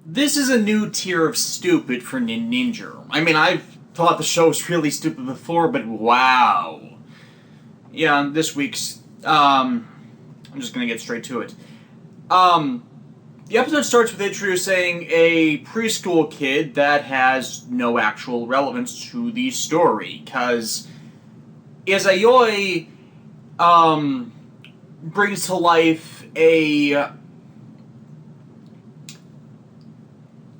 This is a new tier of stupid for Ninninger. I mean, I've thought the show was really stupid before, but wow. Yeah, this week's, I'm just gonna get straight to it. Um, the episode starts with introducing a preschool kid that has no actual relevance to the story, because Izayoi, brings to life a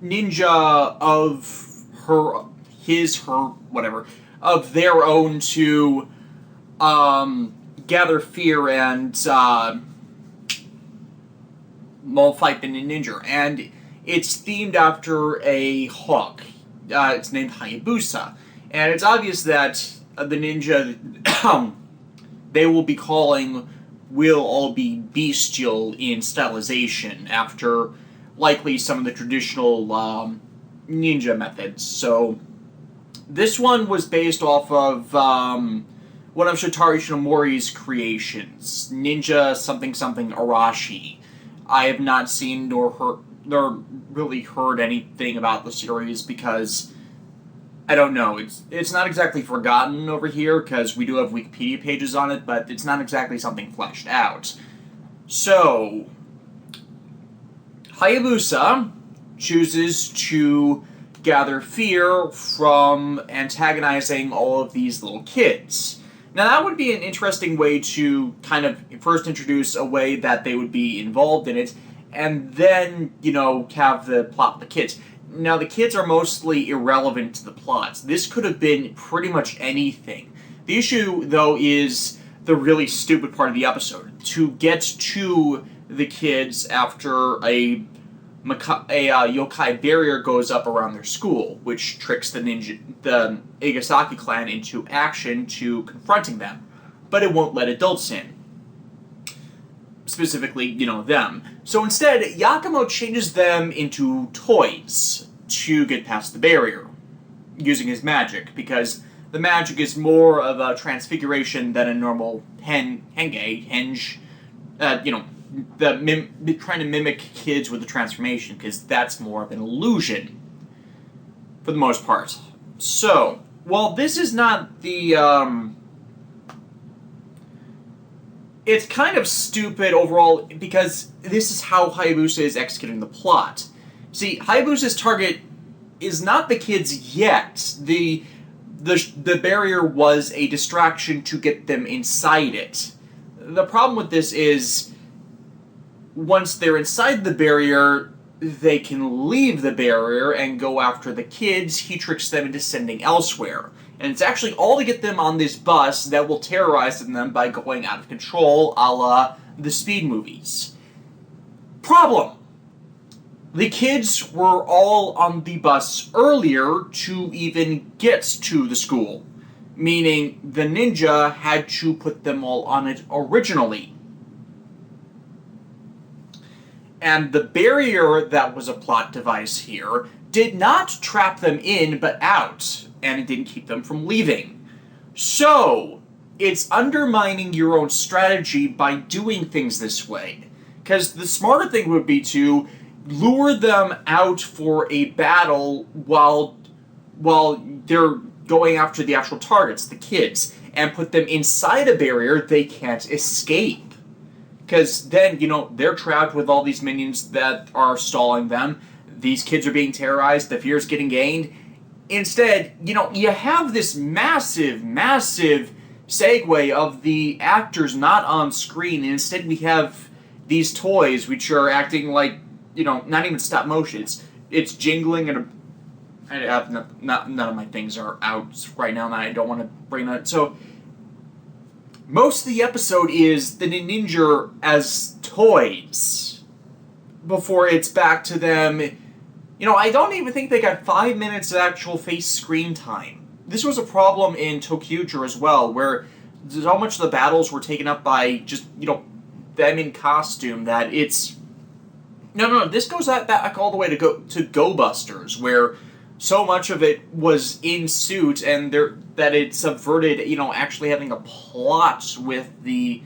ninja of whatever, of their own to, gather fear and, fight the Ninninger. And it's themed after a hawk. It's named Hayabusa. And it's obvious that the ninja they will be calling will all be bestial in stylization after likely some of the traditional ninja methods. So this one was based off of one of Shotari Shinomori's creations, Ninja something something Arashi. I have not seen nor really heard anything about the series because I don't know. It's not exactly forgotten over here because we do have Wikipedia pages on it, but it's not exactly something fleshed out. So Hayabusa chooses to gather fear from antagonizing all of these little kids. Now, that would be an interesting way to kind of first introduce a way that they would be involved in it, and then, have the plot with the kids. Now, the kids are mostly irrelevant to the plots. This could have been pretty much anything. The issue, though, is the really stupid part of the episode. To get to the kids after a yokai barrier goes up around their school, which tricks the Igasaki clan into action to confronting them. But it won't let adults in. Specifically, them. So instead, Yakumo changes them into toys to get past the barrier, using his magic, because the magic is more of a transfiguration than a normal henge, trying to mimic kids with the transformation, because that's more of an illusion, for the most part. So, while this is not the, it's kind of stupid overall, because this is how Hayabusa is executing the plot. See, Hayabusa's target is not the kids yet. The barrier was a distraction to get them inside it. The problem with this is, once they're inside the barrier, they can leave the barrier and go after the kids. He tricks them into sending elsewhere. And it's actually all to get them on this bus that will terrorize them by going out of control, a la the Speed movies. Problem. The kids were all on the bus earlier to even get to the school. Meaning the ninja had to put them all on it originally. And the barrier that was a plot device here did not trap them in, but out, and it didn't keep them from leaving. So, it's undermining your own strategy by doing things this way. Because the smarter thing would be to lure them out for a battle while they're going after the actual targets, the kids, and put them inside a barrier they can't escape. Because then, they're trapped with all these minions that are stalling them. These kids are being terrorized. The fear is getting gained. Instead, you have this massive, massive segue of the actors not on screen. And instead, we have these toys which are acting like, not even stop motion. It's jingling and none of my things are out right now, and I don't want to bring that. So, most of the episode is the Ninninger as toys before it's back to them. I don't even think they got 5 minutes of actual face screen time. This was a problem in Tokyuger as well, where so much of the battles were taken up by just, them in costume that it's... No, this goes back all the way to Go Busters, where so much of it was in suit, and that it subverted, actually having a plot with the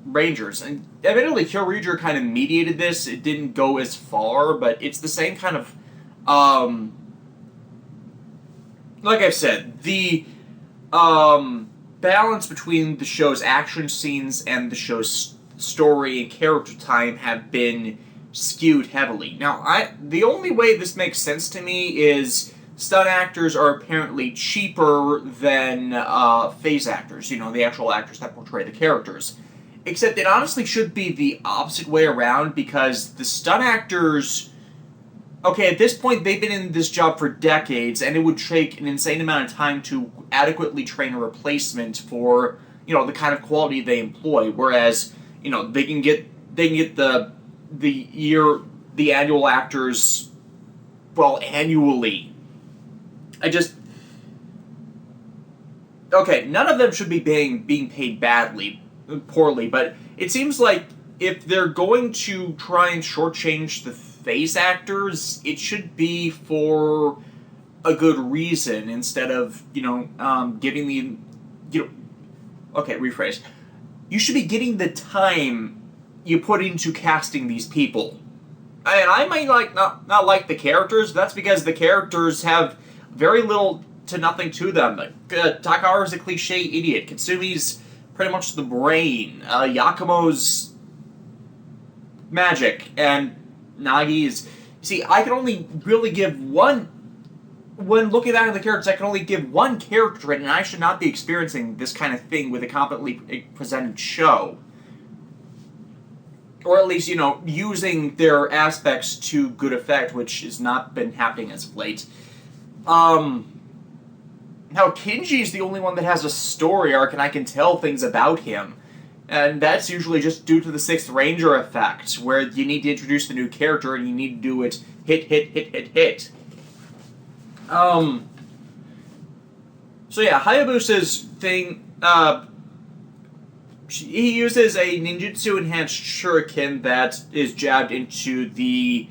Rangers. And admittedly, Kyoryuger kind of mediated this. It didn't go as far, but it's the same kind of, like I've said, the balance between the show's action scenes and the show's story and character time have been skewed heavily. Now, the only way this makes sense to me is stunt actors are apparently cheaper than face actors, the actual actors that portray the characters. Except it honestly should be the opposite way around, because the stunt actors, okay, at this point they've been in this job for decades, and it would take an insane amount of time to adequately train a replacement for, the kind of quality they employ, whereas, they can get the annual actors, well, annually. Okay, none of them should be being paid poorly, but it seems like if they're going to try and shortchange the face actors, it should be for a good reason instead of, giving the, okay, rephrase. You should be getting the time you put into casting these people. And I might not like the characters, but that's because the characters have very little to nothing to them. Takaharu's a cliche idiot. Katsumi's pretty much the brain. Yakumo's magic. And Nagi's... See, I can only really give one... When looking back at the characters, I can only give one character trait, and I should not be experiencing this kind of thing with a competently presented show. Or at least, using their aspects to good effect, which has not been happening as of late. Now, Kinji's the only one that has a story arc, and I can tell things about him. And that's usually just due to the Sixth Ranger effect, where you need to introduce the new character, and you need to do it hit. So yeah, Hayabusa's thing, he uses a ninjutsu-enhanced shuriken that is jabbed into the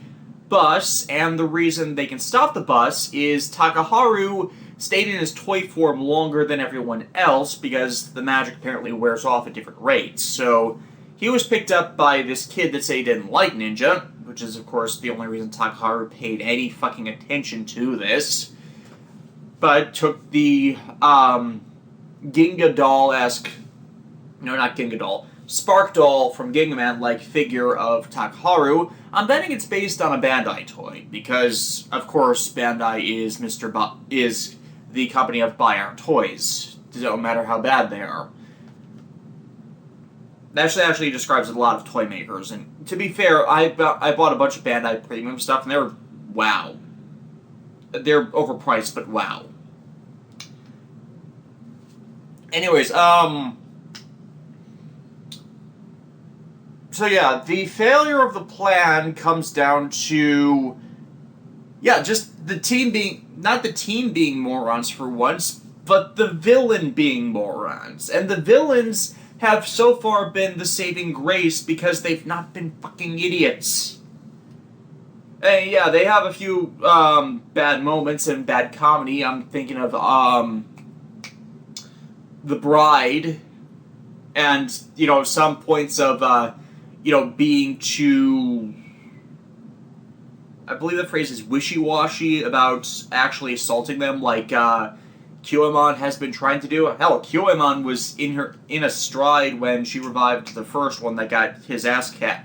bus, and the reason they can stop the bus is Takaharu stayed in his toy form longer than everyone else, because the magic apparently wears off at different rates. So he was picked up by this kid that said he didn't like ninja, which is, of course, the only reason Takaharu paid any fucking attention to this. But took the Ginga doll-esque... No, not Ginga doll. Spark doll from Gingaman-like figure of Takaharu. I'm betting it's based on a Bandai toy, because, of course, Bandai is is the company of Buy Our Toys. No matter how bad they are. That actually describes a lot of toy makers, and to be fair, I bought a bunch of Bandai premium stuff, and they're wow. They're overpriced, but wow. Anyways, so yeah, the failure of the plan comes down to, just the team being, not the team being morons for once, but the villain being morons. And the villains have so far been the saving grace because they've not been fucking idiots. And yeah, they have a few bad moments and bad comedy. I'm thinking of The Bride, and some points of being too, I believe the phrase is wishy-washy about actually assaulting them, like Kyoemon has been trying to do. Hell, Kyoemon was in a stride when she revived the first one that got his ass kicked.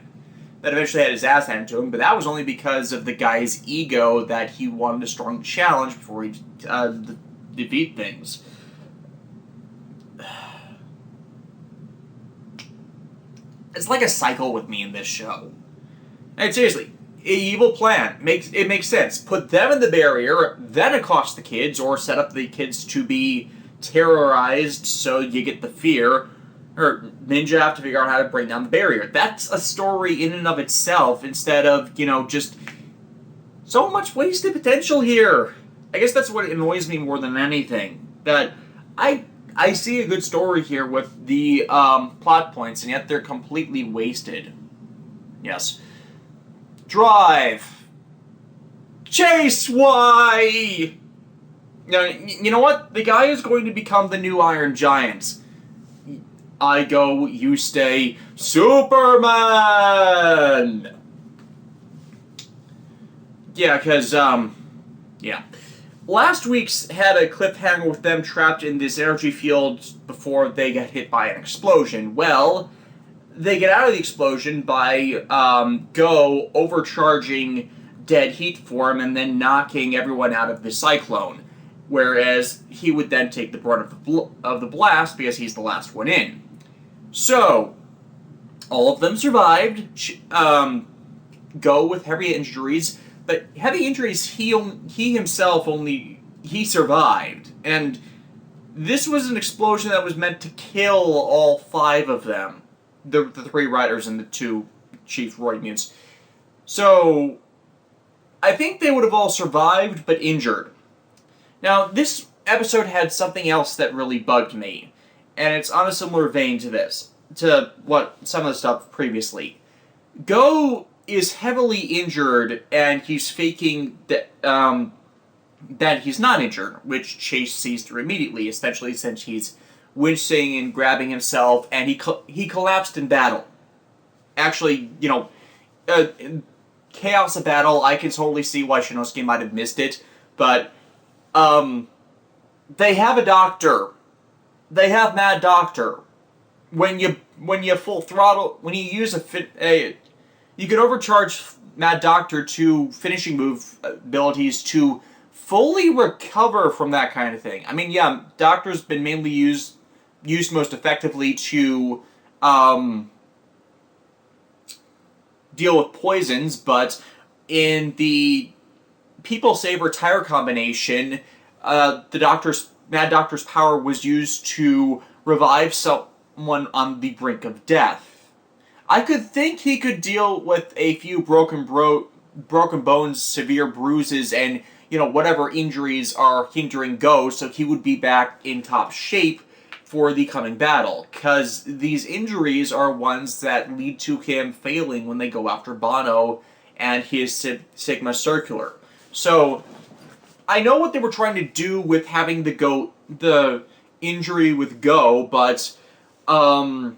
That eventually had his ass handed to him, but that was only because of the guy's ego that he wanted a strong challenge before he defeat things. It's like a cycle with me in this show. And seriously, evil plan. It makes sense. Put them in the barrier, then accost the kids, or set up the kids to be terrorized so you get the fear. Or ninja have to figure out how to bring down the barrier. That's a story in and of itself, instead of, just so much wasted potential here. I guess that's what annoys me more than anything. That I see a good story here with the plot points, and yet they're completely wasted. Yes. Drive! Chase! Why? Now, you know what? The guy is going to become the new Iron Giant. I go, you stay, Superman! Yeah, because, yeah. Last week's had a cliffhanger with them trapped in this energy field before they get hit by an explosion. Well, they get out of the explosion by Go overcharging dead heat form and then knocking everyone out of the cyclone. Whereas he would then take the brunt of the blast because he's the last one in. So, all of them survived. Go with heavy injuries, but heavy injuries he himself he survived. And this was an explosion that was meant to kill all 5 of them. The 3 riders and the 2 chief roid mutants. So, I think they would have all survived, but injured. Now, this episode had something else that really bugged me, and it's on a similar vein to this, to what some of the stuff previously. Go is heavily injured, and he's faking that he's not injured, which Chase sees through immediately, especially since he's wincing and grabbing himself, and he collapsed in battle. Actually, in chaos of battle, I can totally see why Shinosuke might have missed it, but they have a doctor. They have Mad Doctor. When you full throttle, when you use you can overcharge Mad Doctor to finishing move abilities to fully recover from that kind of thing. I mean, yeah, Doctor's been mainly used most effectively to deal with poisons, but in the People Saber Tire combination, Mad Doctor's power was used to revive someone on the brink of death. I could think he could deal with a few broken bones, severe bruises, and whatever injuries are hindering Go, so he would be back in top shape for the coming battle. Because these injuries are ones that lead to him failing when they go after Bono and his Sigma Circular. So, I know what they were trying to do with having the injury with Go, but I'm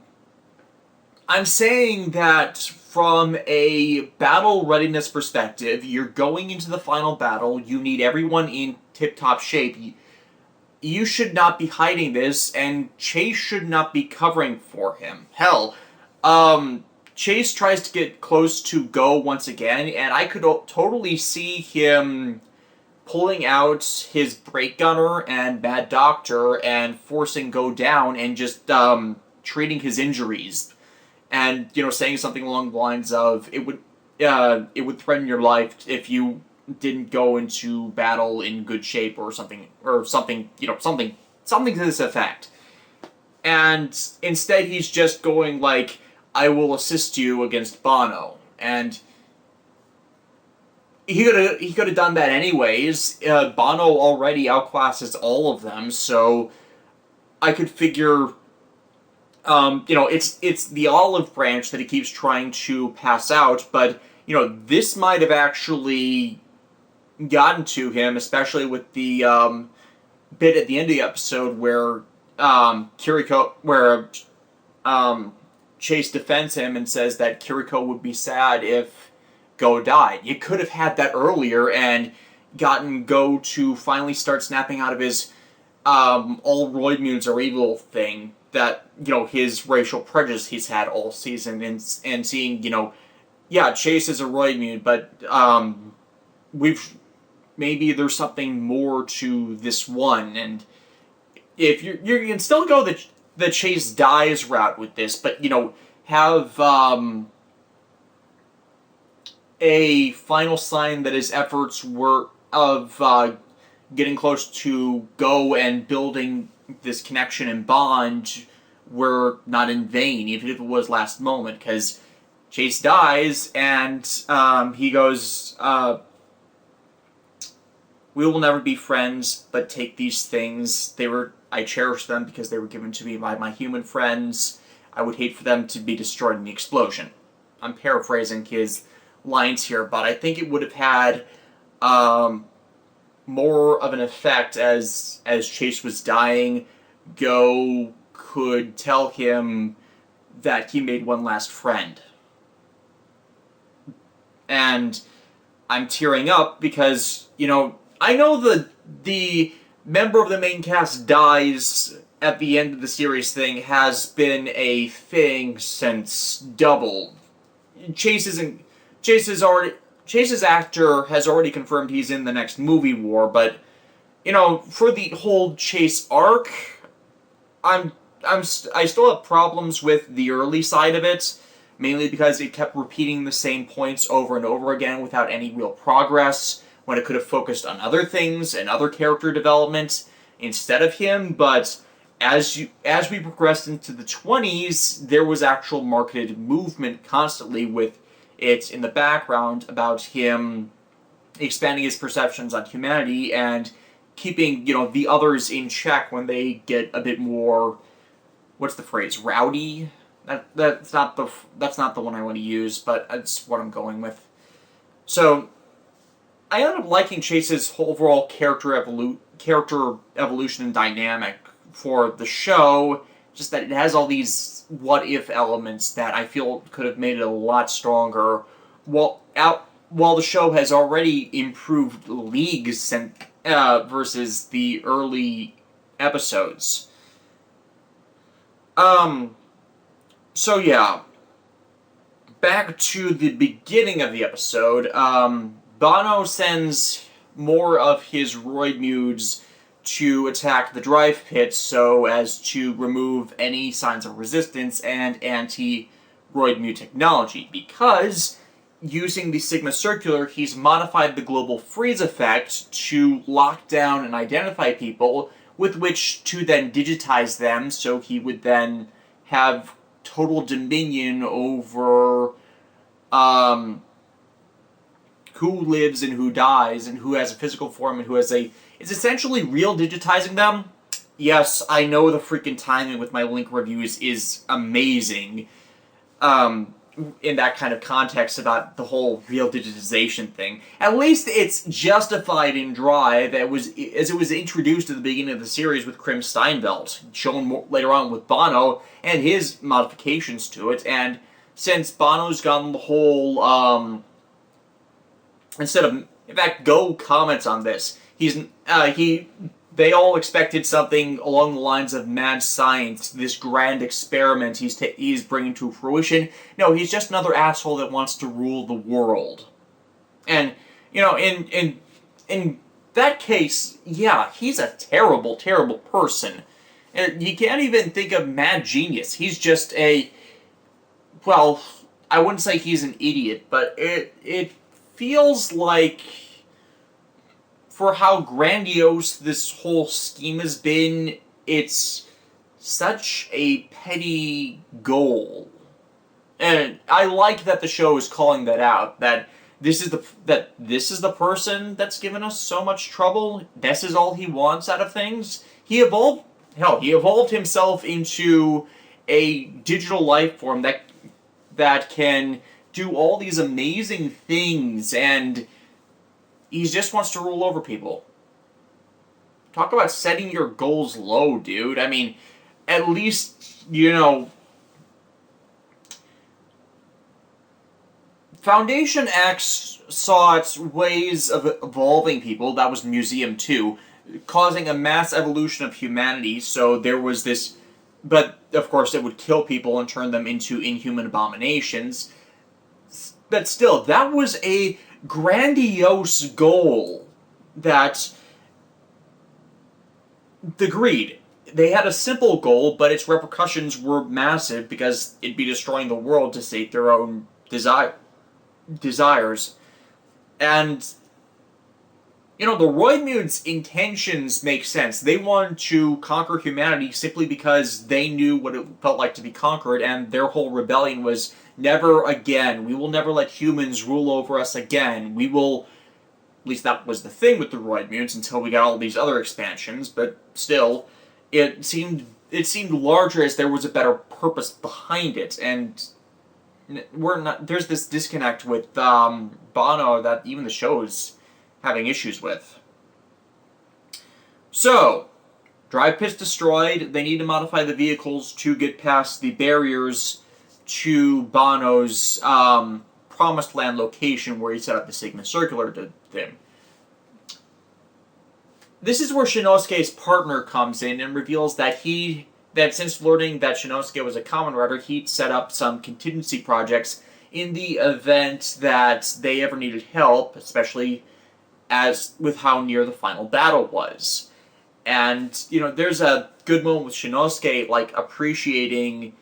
saying that from a battle readiness perspective, you're going into the final battle, you need everyone in tip-top shape. You should not be hiding this, and Chase should not be covering for him. Hell, Chase tries to get close to Go once again, and I could totally see him pulling out his brake gunner and Mad Doctor and forcing Go down and just treating his injuries. And, saying something along the lines of, it would threaten your life if you didn't go into battle in good shape or something to this effect. And instead he's just going like, I will assist you against Bono. And he could have done that anyways. Bono already outclasses all of them, so I could figure, it's the olive branch that he keeps trying to pass out, but, this might have actually gotten to him, especially with the bit at the end of the episode where Chase defends him and says that Kiriko would be sad if Go died. You could have had that earlier and gotten Go to finally start snapping out of his all roid mutants are evil thing that, his racial prejudice he's had all season, and seeing, Chase is a roid mutant, but maybe there's something more to this one, and if you can still go the Chase dies route with this, but, have a final sign that his efforts were of getting close to Go and building this connection and bond were not in vain, even if it was last moment, because Chase dies, and he goes, we will never be friends, but take these things. I cherish them because they were given to me by my human friends. I would hate for them to be destroyed in the explosion. I'm paraphrasing his lines here, but I think it would have had more of an effect as Chase was dying. Go could tell him that he made one last friend. And I'm tearing up because, I know the member of the main cast dies at the end of the series thing has been a thing since Double. Chase's actor has already confirmed he's in the next movie War, but for the whole Chase arc, I still have problems with the early side of it, mainly because it kept repeating the same points over and over again without any real progress, when it could have focused on other things and other character development instead of him. But as we progressed into the 20s, there was actual marketed movement constantly with it in the background about him expanding his perceptions on humanity and keeping, the others in check when they get a bit more, what's the phrase, rowdy? That's not the one I want to use, but that's what I'm going with. So, I ended up liking Chase's overall character evolution and dynamic for the show, just that it has all these what-if elements that I feel could have made it a lot stronger, while the show has already improved leagues versus the early episodes. So yeah, back to the beginning of the episode, Bono sends more of his Roidmudes to attack the drive pit so as to remove any signs of resistance and anti-Roidmute technology, because using the Sigma Circular, he's modified the global freeze effect to lock down and identify people, with which to then digitize them, so he would then have total dominion over who lives and who dies, and who has a physical form and who has a... It's essentially real digitizing them. Yes, I know the freaking timing with my Link reviews is amazing. In that kind of context about the whole real digitization thing. At least it's justified in Drive, as it was introduced at the beginning of the series with Krim Steinveld, shown later on with Bono, and his modifications to it, and since Bono's gotten the whole, in fact, Go comments on this, they all expected something along the lines of mad science, this grand experiment he's bringing to fruition. No, he's just another asshole that wants to rule the world. And, in that case, yeah, he's a terrible, terrible person. And you can't even think of mad genius. He's just I wouldn't say he's an idiot, but it feels like, for how grandiose this whole scheme has been, it's such a petty goal. And I like that the show is calling that out, that this is the person that's given us so much trouble. This is all he wants out of things. He evolved himself into a digital life form that can do all these amazing things, and he just wants to rule over people. Talk about setting your goals low, dude. I mean, at least, Foundation X saw its ways of evolving people. That was Museum 2, causing a mass evolution of humanity, so there was this... But, of course, it would kill people and turn them into inhuman abominations. But still, that was a grandiose goal that... Agreed. They had a simple goal, but its repercussions were massive because it'd be destroying the world to sate their own desires. And, the Roidmude's intentions make sense. They wanted to conquer humanity simply because they knew what it felt like to be conquered, and their whole rebellion was, never again. We will never let humans rule over us again. We will... At least that was the thing with the Roidmutes until we got all these other expansions, but still, it seemed larger as there was a better purpose behind it, and there's this disconnect with Bono that even the show is having issues with. So, Drive pit's destroyed. They need to modify the vehicles to get past the barriers to Banno's promised land location where he set up the Sigma Circular to them. This is where Shinosuke's partner comes in and reveals that since learning that Shinosuke was a Kamen Rider, he'd set up some contingency projects in the event that they ever needed help, especially as with how near the final battle was. And, there's a good moment with Shinosuke, appreciating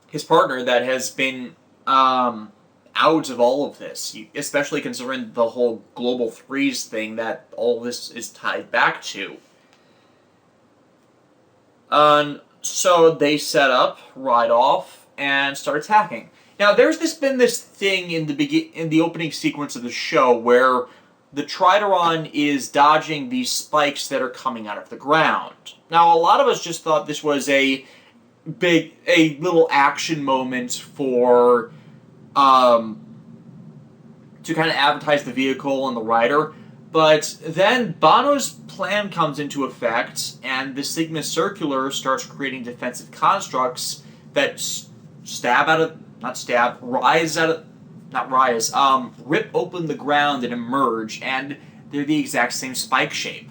his partner that has been out of all of this, especially considering the whole Global Threes thing that all this is tied back to. So they set up, ride off, and start attacking. Now, there's been this thing in the opening sequence of the show where the Trideron is dodging these spikes that are coming out of the ground. Now, a lot of us just thought this was a little action moment for to kind of advertise the vehicle and the rider, but then Banno's plan comes into effect, and the Sigma Circular starts creating defensive constructs that rip open the ground and emerge, and they're the exact same spike shape.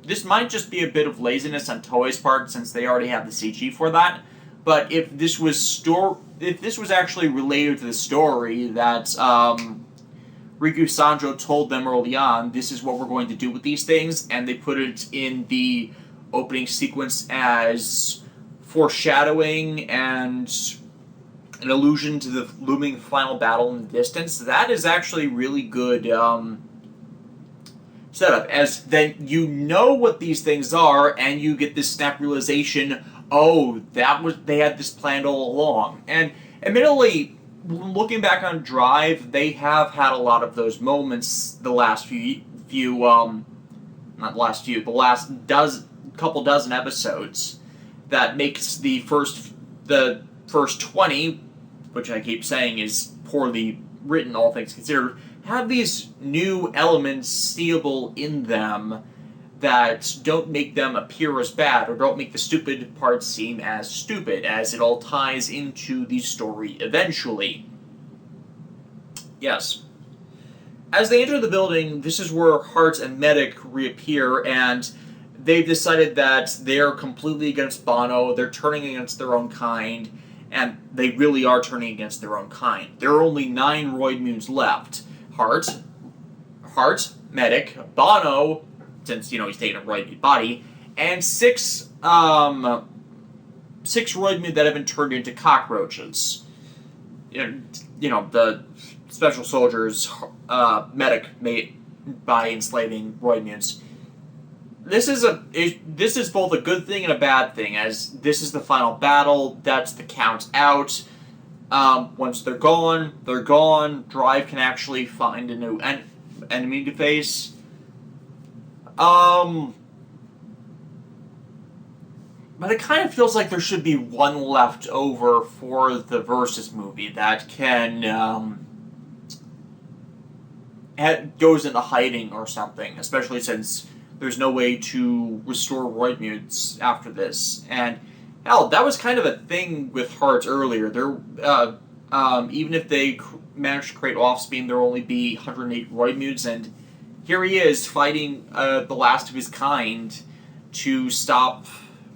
This might just be a bit of laziness on Toei's part, since they already have the CG for that, but if this was actually related to the story that Riku Sanjo told them early on, this is what we're going to do with these things, and they put it in the opening sequence as foreshadowing and an allusion to the looming final battle in the distance, that is actually really good setup, as then what these things are, and you get this snap realization, they had this planned all along. And admittedly, looking back on Drive, they have had a lot of those moments the last couple dozen episodes that makes the first 20, which I keep saying is poorly written, all things considered, have these new elements seeable in them that don't make them appear as bad, or don't make the stupid parts seem as stupid, as it all ties into the story eventually. Yes. As they enter the building, this is where Heart and Medic reappear, and they've decided that they're completely against Banno, they're turning against their own kind, and they really are turning against their own kind. There are only 9 Roidmunes left. Heart, Medic, Banno, since, he's taken a Roidmune body, and 6 Roidmune that have been turned into cockroaches. The special soldiers, Medic made by enslaving Roidmunes. This is both a good thing and a bad thing, as this is the final battle, that's the count out. Once they're gone. Drive can actually find a new enemy to face. But it kind of feels like there should be one left over for the Versus movie that can goes into hiding or something, especially since there's no way to restore Roidmunes after this. And hell, that was kind of a thing with Heart earlier. Even if they managed to create Offspin, there will only be 108 Roidmunes, and here he is fighting the last of his kind to stop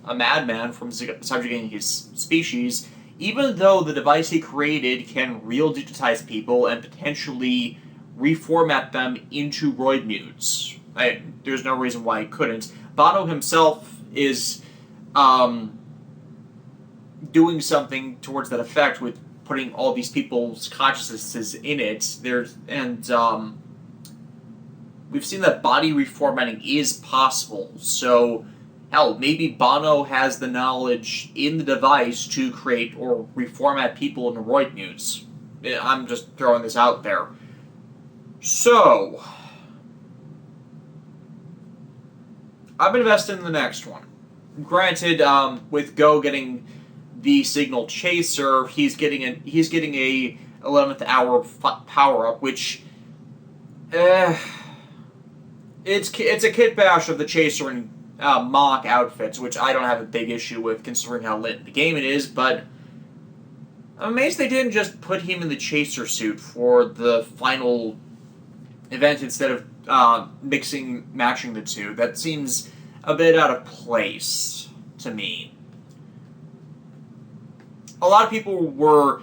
a madman from subjugating his species, even though the device he created can real digitize people and potentially reformat them into Roidmunes. There's no reason why he couldn't. Banno himself is doing something towards that effect with putting all these people's consciousnesses in it. We've seen that body reformatting is possible, so hell, maybe Banno has the knowledge in the device to create or reformat people into Roidmunes. I'm just throwing this out there. So, I've been invested in the next one. Granted, with Go getting the Signal Chaser, he's getting a 11th hour power up, which It's a kit bash of the Chaser and mock outfits, which I don't have a big issue with considering how lit the game it is, but I'm amazed they didn't just put him in the Chaser suit for the final event instead of matching the two. That seems a bit out of place to me. A lot of people were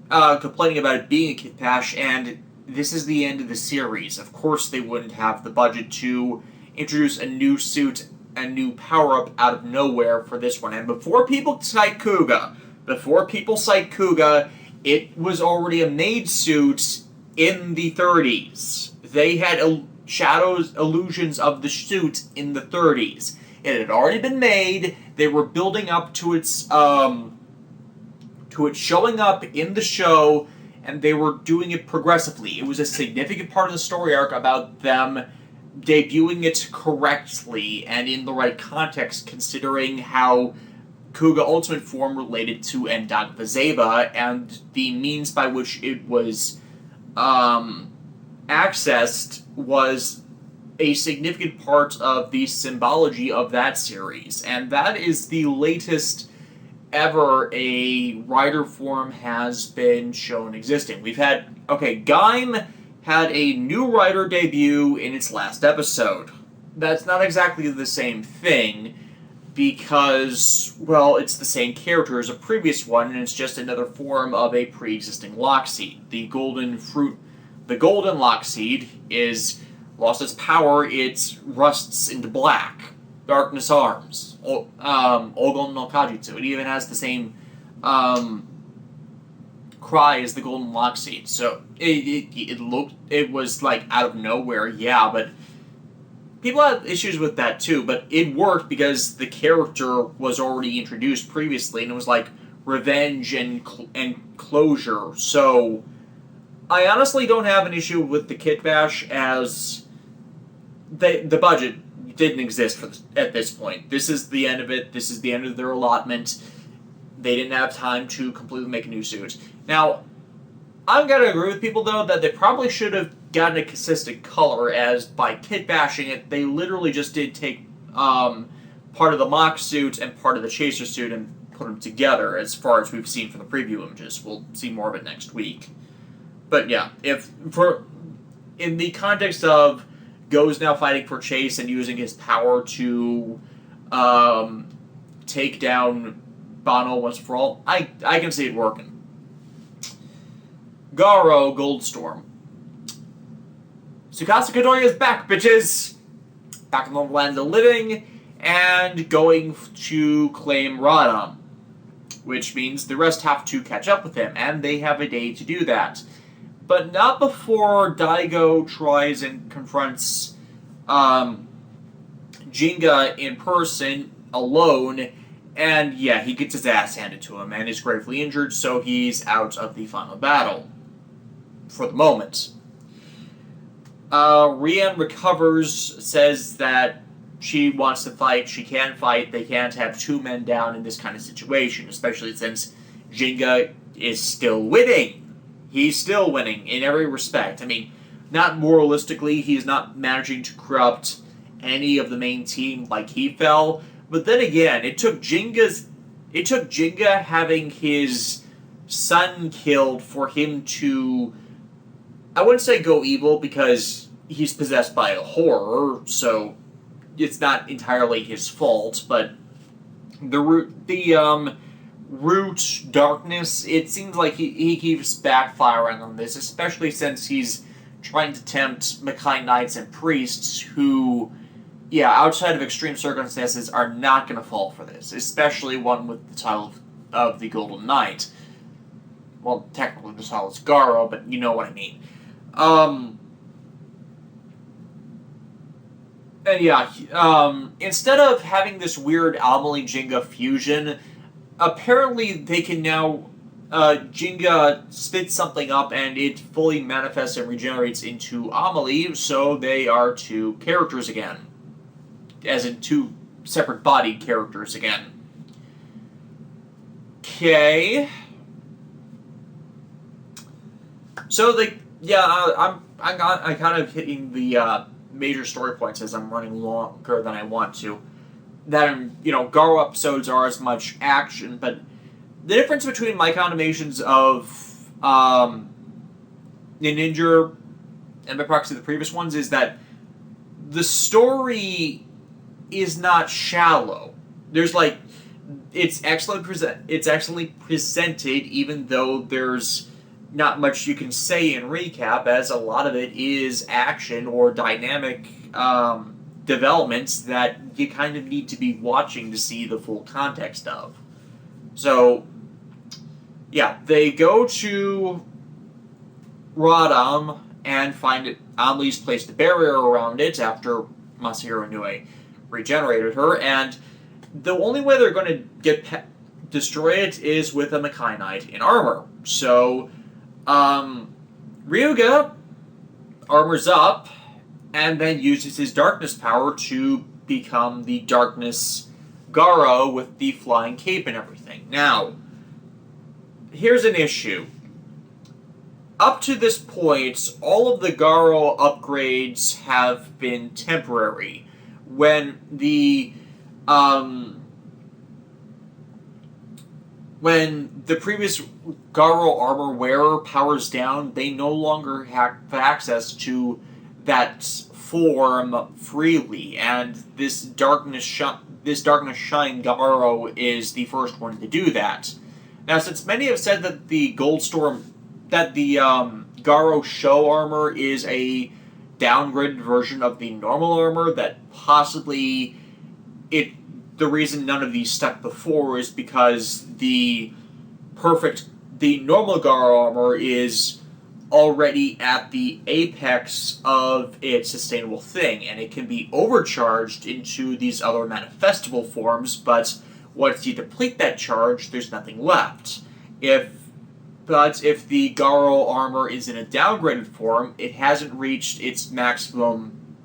complaining about it being a kit bash, and this is the end of the series. Of course they wouldn't have the budget to introduce a new suit, a new power-up out of nowhere for this one. And before people cite Kuga, it was already a made suit in the 30s. They had illusions of the suit in the 30s. It had already been made. They were building up to it showing up in the show, and they were doing it progressively. It was a significant part of the story arc about them debuting it correctly and in the right context, considering how Kuga Ultimate Form related to Endag Vazeba and the means by which it was accessed was a significant part of the symbology of that series. And that is the latest ever a rider form has been shown existing. We've had, Gaim had a new rider debut in its last episode. That's not exactly the same thing, because, well, it's the same character as a previous one, and it's just another form of a pre-existing Lockseed. The golden Lockseed is lost its power, it rusts into black. Darkness Arms. Ogon no Kajitsu. It even has the same cry as the Golden Lockseed. So it was like out of nowhere, yeah, but people had issues with that too, but it worked because the character was already introduced previously, and it was like revenge and closure. So I honestly don't have an issue with the Kit Bash, as the budget didn't exist at this point. This is the end of it. This is the end of their allotment. They didn't have time to completely make a new suit. Now, I'm going to agree with people, though, that they probably should have gotten a consistent color, as by kit bashing it, they literally just did take part of the mock suit and part of the Chaser suit and put them together, as far as we've seen from the preview images. We'll see more of it next week. But yeah, in the context of Go's now fighting for Chase and using his power to take down Bano once for all, I can see it working. Garo Goldstorm. Tsukasa Katoya is back, bitches! Back in the land of the living, and going to claim Radam, which means the rest have to catch up with him, and they have a day to do that. But not before Daigo tries and confronts Jinga in person, alone, and yeah, he gets his ass handed to him and is gravely injured, so he's out of the final battle. For the moment. Rian recovers, says that she wants to fight, she can fight, they can't have two men down in this kind of situation, especially since Jinga is still winning. He's still winning in every respect. I mean, not moralistically, he's not managing to corrupt any of the main team like he fell, but then again, it took Jinga having his son killed for him to, I wouldn't say go evil, because he's possessed by a horror, so it's not entirely his fault, but the root darkness, it seems like he keeps backfiring on this, especially since he's trying to tempt Makai Knights and Priests who, yeah, outside of extreme circumstances, are not going to fall for this, especially one with the title of the Golden Knight. Well, technically the title is Garo, but you know what I mean. And yeah, instead of having this weird Amelie-Jinga fusion, apparently they can now, Jinga spits something up and it fully manifests and regenerates into Amelie, so they are two characters again. As in two separate bodied characters again. Okay. So I'm kind of hitting the major story points as I'm running longer than I want to. That, Garo episodes are as much action, but the difference between my combinations of Ninninger and by proxy the previous ones is that the story is not shallow. There's it's excellently presented, even though there's not much you can say in recap, as a lot of it is action or dynamic developments that you kind of need to be watching to see the full context of. So, yeah, they go to Radam and find it. Amelie's placed a barrier around it after Masahiro Inoue regenerated her, and the only way they're going to destroy it is with a Makai Knight in armor. So, Ryuga armors up and then uses his darkness power to become the Darkness Garo with the flying cape and everything. Now, here's an issue. Up to this point, all of the Garo upgrades have been temporary. When the previous Garo armor wearer powers down, they no longer have access to that form freely, and this Darkness Shine Garo is the first one to do that. Now, since many have said that the Garo show armor is a downgraded version of the normal armor, that possibly the reason none of these stuck before is because the normal Garo armor is already at the apex of its sustainable thing, and it can be overcharged into these other manifestable forms, but once you deplete that charge, there's nothing left. But if the Garo armor is in a downgraded form, it hasn't reached its maximum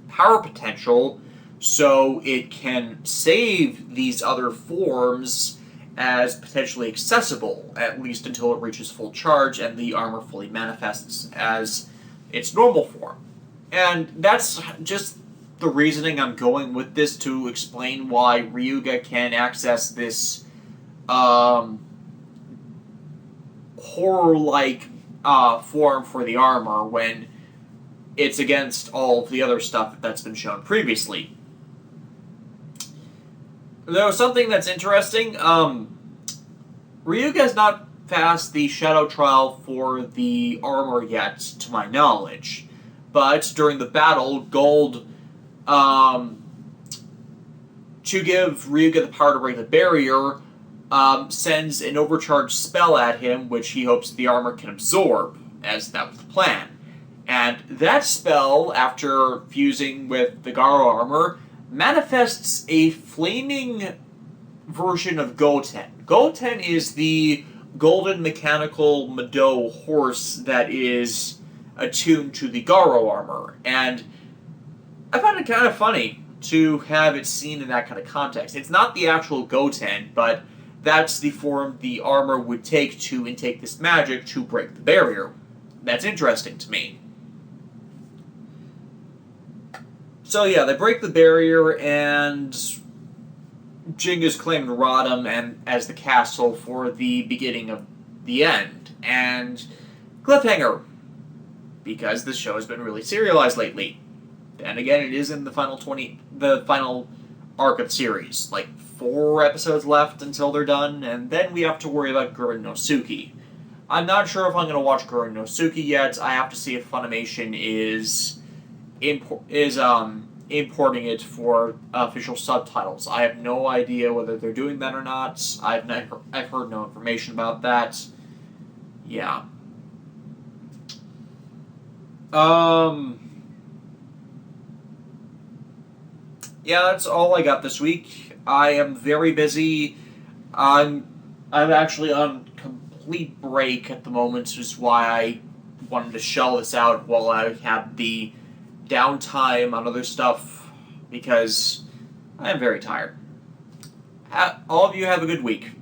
power potential, so it can save these other forms as potentially accessible, at least until it reaches full charge and the armor fully manifests as its normal form. And that's just the reasoning I'm going with this, to explain why Ryuga can access this horror-like form for the armor when it's against all of the other stuff that's been shown previously. Though something that's interesting, Ryuga has not passed the shadow trial for the armor yet, to my knowledge. But during the battle, Gold, to give Ryuga the power to break the barrier, sends an overcharged spell at him, which he hopes the armor can absorb, as that was the plan. And that spell, after fusing with the Garo armor, manifests a flaming version of Goten. Goten is the golden mechanical Mado horse that is attuned to the Garo armor, and I found it kind of funny to have it seen in that kind of context. It's not the actual Goten, but that's the form the armor would take to intake this magic to break the barrier. That's interesting to me. So yeah, they break the barrier, and Jinga's claiming Radam and as the castle for the beginning of the end. And cliffhanger, because this show has been really serialized lately. And again, it is in the final arc of the series. 4 episodes left until they're done, and then we have to worry about Gurren no Suki. I'm not sure if I'm going to watch Gurren no Suki yet. I have to see if Funimation is importing it for official subtitles. I have no idea whether they're doing that or not. I've heard no information about that. Yeah. Yeah, that's all I got this week. I am very busy. I'm actually on complete break at the moment, which is why I wanted to shell this out while I had the downtime on other stuff, because I am very tired. All of you have a good week.